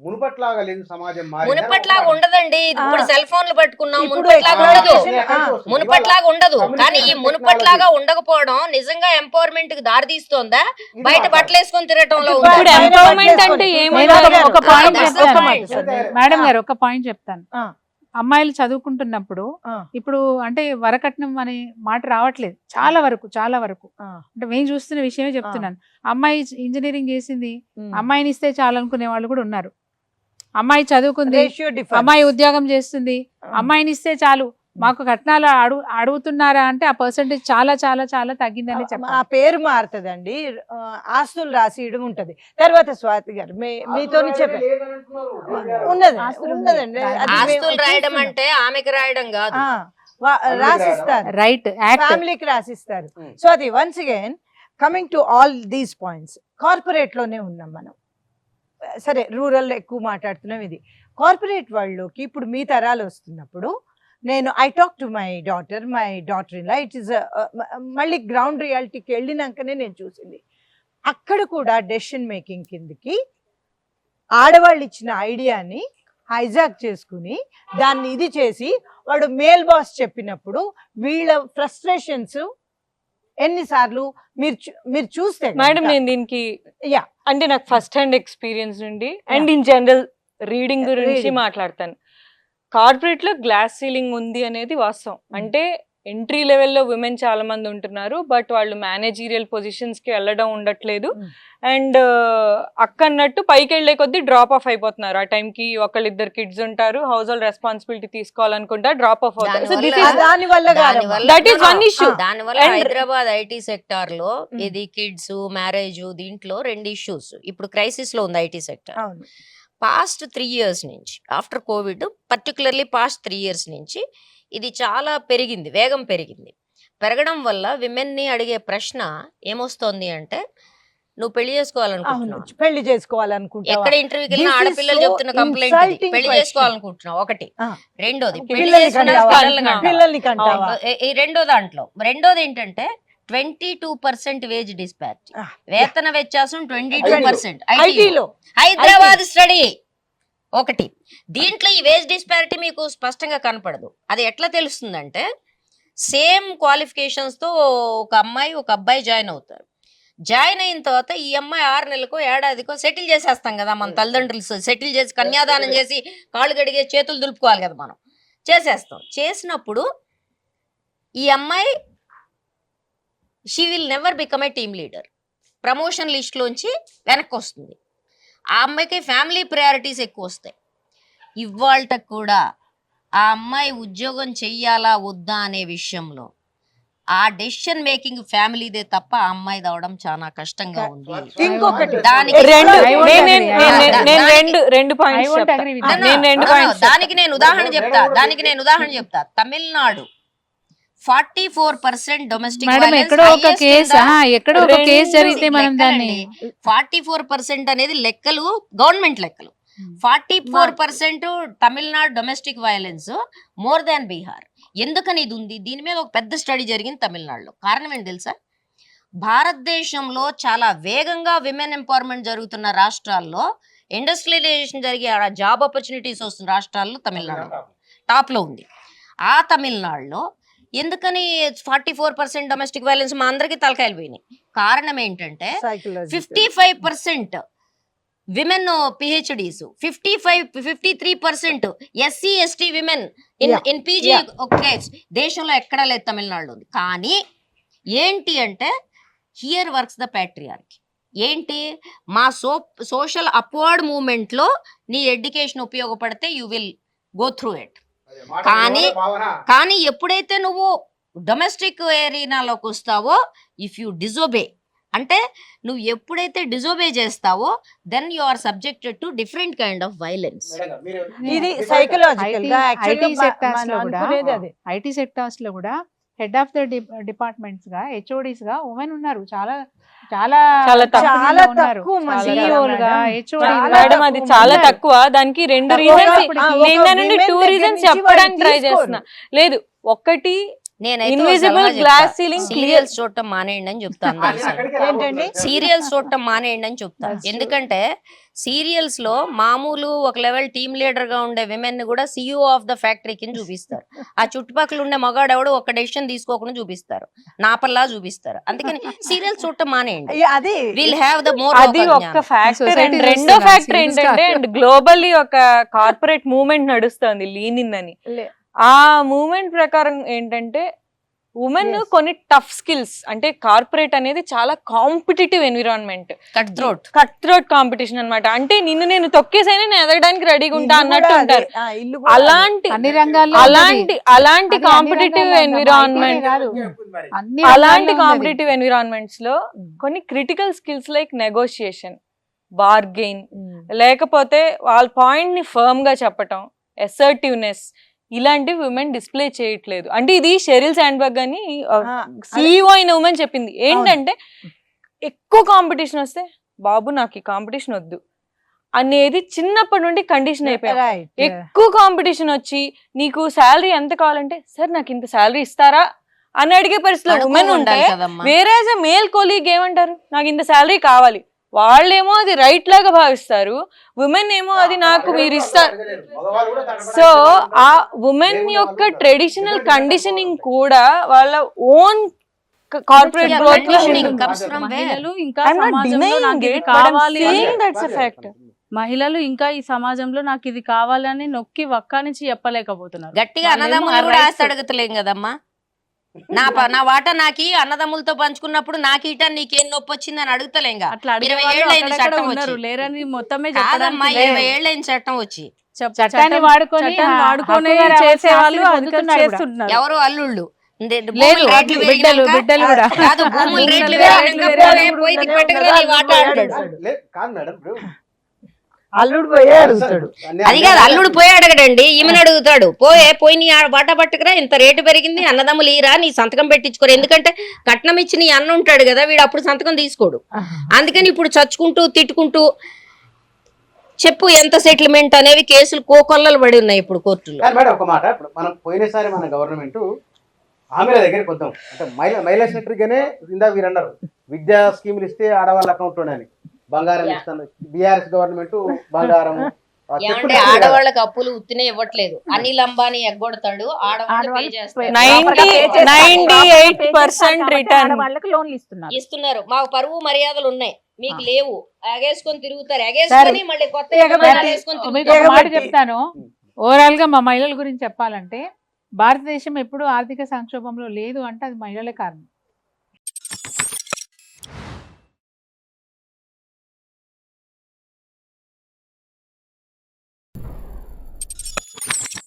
మునుపట్లాగా లేదు సమాజం మునుపట్లాగా ఉండదండి. ఇప్పుడు సెల్ ఫోన్లు పట్టుకున్నాం, మునుపట్లాగా ఉండదు, మునుపట్లాగా ఉండదు. కానీ ఈ మునుపట్లాగా ఉండకపోవడం నిజంగా ఎంపవర్మెంట్ కి దారి తీస్తోందా? బయట బట్టలు వేసుకొని తిరగటంలో ఎంపవర్మెంట్ అంటే మేడం గారు ఒక పాయింట్ చెప్తాను. అమ్మాయిలు చదువుకుంటున్నప్పుడు ఇప్పుడు అంటే వరకట్నం అనే మాట రావట్లేదు చాలా వరకు అంటే మేము చూస్తున్న విషయమే చెప్తున్నాను. అమ్మాయి ఇంజనీరింగ్ చేసింది, అమ్మాయిని ఇస్తే చాలు అనుకునే వాళ్ళు కూడా ఉన్నారు. అమ్మాయి చదువుకుంది, అమ్మాయి ఉద్యోగం చేస్తుంది, అమ్మాయిని ఇస్తే చాలు, మాకు కట్నాలు అడుగుతున్నారా అంటే ఆ పర్సెంటేజ్ చాలా చాలా చాలా తగ్గిందని చెప్పాలి. ఆ పేరు మారుతుందండి, ఆస్తులు రాసియడం ఉంటది. తర్వాత స్వాతి గారు మీతో ఉన్నదండి, ఆస్తులు రాయడం అంటే ఆమెకి రాయడం కాదు, రాసిస్తారు, రైట్, ఫ్యామిలీకి రాసిస్తారు. సో అది once again coming to all these points, corporate లోనే ఉన్నాం మనం. సరే రూరల్ ఎక్కువ మాట్లాడుతున్నాం. ఇది కార్పొరేట్ వాళ్ళలోకి ఇప్పుడు మీ తరాలు వస్తున్నప్పుడు నేను I talk to my daughter in law, it is మళ్ళీ గ్రౌండ్ రియాలిటీకి వెళ్ళినాకనే నేను చూసింది. అక్కడ కూడా డెసిషన్ మేకింగ్ కిందకి ఆడవాళ్ళు ఇచ్చిన ఐడియాని హైజాక్ చేసుకుని దాన్ని ఇది చేసి వాడు మేల్ బాస్ చెప్పినప్పుడు వీళ్ళ ఫ్రస్ట్రేషన్స్ ఎన్నిసార్లు మీరు చూస్తే మేడం, నేను దీనికి అంటే నాకు ఫస్ట్ హ్యాండ్ ఎక్స్పీరియన్స్ నుండి అండ్ ఇన్ జనరల్ రీడింగ్ గురించి మాట్లాడతాను. కార్పొరేట్ లో గ్లాస్ సీలింగ్ ఉంది అనేది వాస్తవం. అంటే ఎంట్రీ లెవెల్లో విమెన్ చాలా మంది ఉంటున్నారు, బట్ వాళ్ళు మేనేజీరియల్ పొజిషన్స్ కి వెళ్ళడం ఉండట్లేదు. అండ్ అక్కన్నట్టు పైకి వెళ్లే కొద్దీ డ్రాప్ ఆఫ్ అయిపోతున్నారు. ఆ టైంకి ఒకళ్ళిద్దరు కిడ్స్ ఉంటారు, హౌస్ హోల్డ్ రెస్పాన్సిబిలిటీ తీసుకోవాలనుకుంటా డ్రాప్ ఆఫ్ అవుతారు. దానివల్ల హైదరాబాద్ ఐటీ సెక్టార్ లో ఇది కిడ్స్ మ్యారేజ్ దీంట్లో 2 ఇష్యూస్ ఇప్పుడు క్రైసిస్ లో ఉంది ఐటీ సెక్టర్. పాస్ట్ 3 years నుంచి after Covid, particularly past 3 years నుంచి ఇది చాలా పెరిగింది, వేగం పెరిగింది. పెరగడం వల్ల విమెన్ని అడిగే ప్రశ్న ఏమొస్తోంది అంటే, నువ్వు పెళ్లి చేసుకోవాలనుకుంటున్నావు, ఎక్కడ ఇంటర్వ్యూకి వెళ్ళినా ఆడపిల్లలు చెప్తున్న కంప్లైంట్ పెళ్లి చేసుకోవాలనుకుంటున్నావు ఒకటి. రెండోది రెండోది ఏంటంటే 22% వేజ్ డిస్పారిటీ, వేతన వ్యత్యాసం 22%. హైదరాబాద్ స్టడీ ఒకటి. దీంట్లో ఈ వేజ్ డిస్పారిటీ మీకు స్పష్టంగా కనపడదు. అది ఎట్లా తెలుస్తుందంటే, సేమ్ క్వాలిఫికేషన్స్ తో ఒక అమ్మాయి ఒక అబ్బాయి జాయిన్ అవుతారు. జాయిన్ అయిన తర్వాత ఈ అమ్మాయి 6 నెలలకో ఏడాదికో సెటిల్ చేసేస్తాం కదా మన తల్లిదండ్రులు. సెటిల్ చేసి కన్యాదానం చేసి కాళ్ళు గడిగే చేతులు దులుపుకోవాలి కదా మనం, చేసేస్తాం. చేసినప్పుడు ఈ అమ్మాయి she will never become a team leader, promotion లిస్ట్లోంచి వెనక్కి వస్తుంది. ఆ అమ్మాయికి ఫ్యామిలీ ప్రయారిటీస్ ఎక్కువ వస్తాయి. ఇవాళ కూడా ఆ అమ్మాయి ఉద్యోగం చెయ్యాలా వద్దా అనే విషయంలో ఆ డెసిషన్ మేకింగ్ ఫ్యామిలీదే తప్ప ఆ అమ్మాయి అవడం చాలా కష్టంగా ఉంది. ఇంకొకటి దానికి నేను ఉదాహరణ చెప్తా. తమిళనాడు 44% డొమెస్టిక్ ఎక్కడో ఒక కేసు జరిగితే మనం దాన్ని 44% అనేది లెక్కలు, గవర్నమెంట్ లెక్కలు. 44% Tamil Nadu domestic violence more than Bihar. ఎందుకని ఇది ఉంది? దీని మీద ఒక పెద్ద స్టడీ జరిగింది తమిళనాడులో. కారణం ఏంటి తెలుసా? భారతదేశంలో చాలా వేగంగా విమెన్ ఎంపవర్మెంట్ జరుగుతున్న రాష్ట్రాల్లో, ఇండస్ట్రియలైజేషన్ జరిగే జాబ్ ఆపర్చునిటీస్ వస్తున్న రాష్ట్రాల్లో తమిళనాడు టాప్ లో ఉంది. ఆ తమిళనాడులో ఎందుకని 44% డొమెస్టిక్ వైలెన్స్ మా అందరికి తలకాయలు పోయినాయి? కారణం ఏంటంటే 55% women PhDs, 53% SC ST women in PG grades దేశంలో ఎక్కడా లేదు, తమిళనాడులో ఉంది. కానీ ఏంటి అంటే, హియర్ వర్క్స్ ద ప్యాట్రియార్కీ. ఏంటి? మా సోషల్ అప్వర్డ్ మూవ్మెంట్ లో నీ ఎడ్యుకేషన్ ఉపయోగపడితే you will go through it. కానీ ఎప్పుడైతే నువ్వు డొమెస్టిక్ ఏరియాలోకి వస్తావో, ఇఫ్ యూ డిజోబే అంటే నువ్వు ఎప్పుడైతే డిజోబే చేస్తావో then you are subjected to different kind of violence. ఇది సైకలాజికల్ గా ఐటీ సెక్టార్స్ లో కూడా హెడ్ ఆఫ్ ద డిపార్ట్మెంట్స్ గా HODs గా ఉమెన్ ఉన్నారు. చాలా చాలా చాలా తక్కువ మేడం, అది చాలా తక్కువ. దానికి 2 రీజన్స్, 2 రీజన్స్ చెప్పడానికి ట్రై చేస్తున్నా. లేదు, ఒకటి ఇన్విజిబుల్ గ్లాస్ సీలింగ్ సీరియల్స్ చూడటం మానేయండి అని చెప్తాను. ఏంటండి? సీరియల్స్ చూడటం మానేయండి అని చెప్తాను. ఎందుకంటే సీరియల్స్ లో మామూలు ఒక లెవెల్ టీమ్ లీడర్ గా ఉండే విమెన్ ని కూడా CEO ఆఫ్ ద ఫ్యాక్టరీ కింద చూపిస్తారు. ఆ చుట్టుపక్కల ఉండే మగాడెవడు ఒక డెసిషన్ తీసుకోకుండా చూపిస్తారు, నాపల్లా చూపిస్తారు. అందుకని సీరియల్స్ చూడటం మానేయండి. అది విల్ హ్యావ్ ద మోర్. అది ఒక్క ఫ్యాక్టర్. Society అండ్ రెండో చూస్తున్నారు, ఫ్యాక్టర్ serious ఏంటంటే కాదు. అండ్ గ్లోబల్లీ ఒక కార్పొరేట్ మూవ్మెంట్ నడుస్తుంది లీన్ ఇన్ అని. ఆ మూవ్మెంట్ ప్రకారం ఏంటంటే ఉమెన్ Yes. కొన్ని టఫ్ స్కిల్స్, అంటే కార్పొరేట్ అనేది చాలా competitive environment, cut throat competition అన్నమాట. అంటే నిన్ను నేను తొక్కేసైనా నేను ఎదగడానికి రెడీగా ఉంటా అన్నట్టు ఉంటారు. ఇల్లు కూడా అలాంటి అన్ని రంగాల్లో అలాంటి అలాంటి అది కాంపిటేటివ్ అన్ని రంగాల్లో ఎన్విరాన్మెంట్ కాదు. అన్ని అలాంటి రంగాల్లో కాంపిటేటివ్ ఎన్విరాన్మెంట్స్ లో కొన్ని critical skills like negotiation, bargain, లేకపోతే వాళ్ళ పాయింట్ ని ఫర్మ్ గా చెప్పటం, అసర్టివ్నెస్, ఇలాంటివి ఉమెన్ డిస్ప్లే చేయట్లేదు. అంటే ఇది షెరిల్ శాండ్బర్గ్ అని CEO అయిన ఉమెన్ చెప్పింది. ఏంటంటే ఎక్కువ కాంపిటీషన్ వస్తే బాబు నాకు ఈ కాంపిటీషన్ వద్దు అనేది చిన్నప్పటి నుండి కండిషన్ అయిపోయింది. రైట్. ఎక్కువ కాంపిటీషన్ వచ్చి నీకు శాలరీ ఎంత కావాలంటే సార్ నాకు ఇంత శాలరీ ఇస్తారా అని అడిగే పరిస్థితిలో ఉమెన్ ఉంటే, వేరే మేల్ కొలీగ్ ఏమంటారు నాకు ఇంత శాలరీ కావాలి. వాళ్ళేమో అది రైట్ లాగా భావిస్తారు, ఉమెన్ ఏమో అది నాకు మీరు ఇస్తారు. సో ఆ ఉమెన్ యొక్క ట్రెడిషనల్ కండిషనింగ్ కూడా వాళ్ళ ఓన్ కార్పొరేట్ గ్రోత్ లో మహిళలు ఇంకా I'm not సమాజంలో denying నాకు ఇది it, but I'm కావాలి saying అని- that's a fact. మహిళలు ఇంకా ఈ సమాజంలో నాకు ఇది కావాలని నొక్కి వక్కా నుంచి చెప్పలేకపోతున్నారు. గట్టిగా వాళ్ళేమో అన్నదమ్ములు ఆ కూడా rights- ఆస్తి అడగతలేం కదమ్మా. నా వాటా నాకి అన్నదమ్ములతో పంచుకున్నప్పుడు నాకు ఇటా నీకేం నొప్పి వచ్చింది అని అడుగుతలేంగా. అట్లా అడిగే 20 వాళ్ళు ఏళ్ళు అయింది అక్కడక్కడ చట్టం ఉన్నారు, వచ్చి. లేరని మొత్తమే కాదమ్మా, చెప్పడానికి 20 లేదు. ఏళ్ళు అయింది చట్టం వచ్చి. చట్టాన్ని వాడుకొని చట్టాన్ని వాడుకొని హక్కుగా రావాల్సిన చేసే వాళ్ళు ఆస్తిని అందుకని పొందుతున్నారు కూడా. చేస్తున్నారు. ఎవరు అల్లుళ్ళు లేదు, బిడ్డలు కూడా కాదు, భూములు రేట్లు వేరే పెరిగినాక వేరే పోయి తిప్పటగా నీ వాటా అంటాడు. కాదు మేడం, ఇప్పుడు అల్లుడు పోయే అడుగుతాడు. అది కాదు, అల్లుడు పోయి అడగడండి, ఈమెను అడుగుతాడు. పోయి నీ వాటా పట్టుకురా, ఇంత రేటు పెరిగింది, అన్నదమ్ములు ఈరా, నీ సంతకం పెట్టించుకోరు. ఎందుకంటే కట్నం ఇచ్చి నీ అన్న ఉంటాడు కదా, వీడు అప్పుడు సంతకం తీసుకోడు. అందుకని ఇప్పుడు చచ్చుకుంటూ తిట్టుకుంటూ చెప్పు ఎంత సెటిల్మెంట్ అనేవి కేసులు కోకొల్లలు పడి ఉన్నాయి ఇప్పుడు కోర్టులో. కానీ మేడం ఒక మాట, ఇప్పుడు మనం పోయినసారి మన గవర్నమెంట్ హామీల దగ్గరికి వద్దాం అంటే మహిళా సెక్రటరీగానే ఇందా మీరు అన్నారు విద్యా స్కీములు ఇస్తే ఆడవాళ్ళ అకౌంట్ అని, బంగారం ఇస్తాను. BRS గవర్నమెంట్ బంగారం ఏమంటే ఆడవాళ్ళకి అప్పులు ఉత్తినే ఇవ్వట్లేదు. అనిల్ అంబానీ ఎగ్గొడతాడు, ఆడవాళ్ళు pay చేస్తారు. 98% రిటర్న్ వాళ్ళకి లోన్లు ఇస్తున్నారు. ఇస్తున్నారు. మాకు పరువు మర్యాదలు ఉన్నాయి, మీకు లేవు. ఎగేసుకొని తిరుగుతారు, ఎగేసుకొని మళ్ళీ కొత్త వేసుకొని మీకు ఒక మాట చెప్తాను. ఓవరాల్ గా మా మహిళల గురించి చెప్పాలంటే, భారతదేశం ఎప్పుడు ఆర్థిక సంక్షోభంలో లేదు అంటే అది మహిళలే కారణం.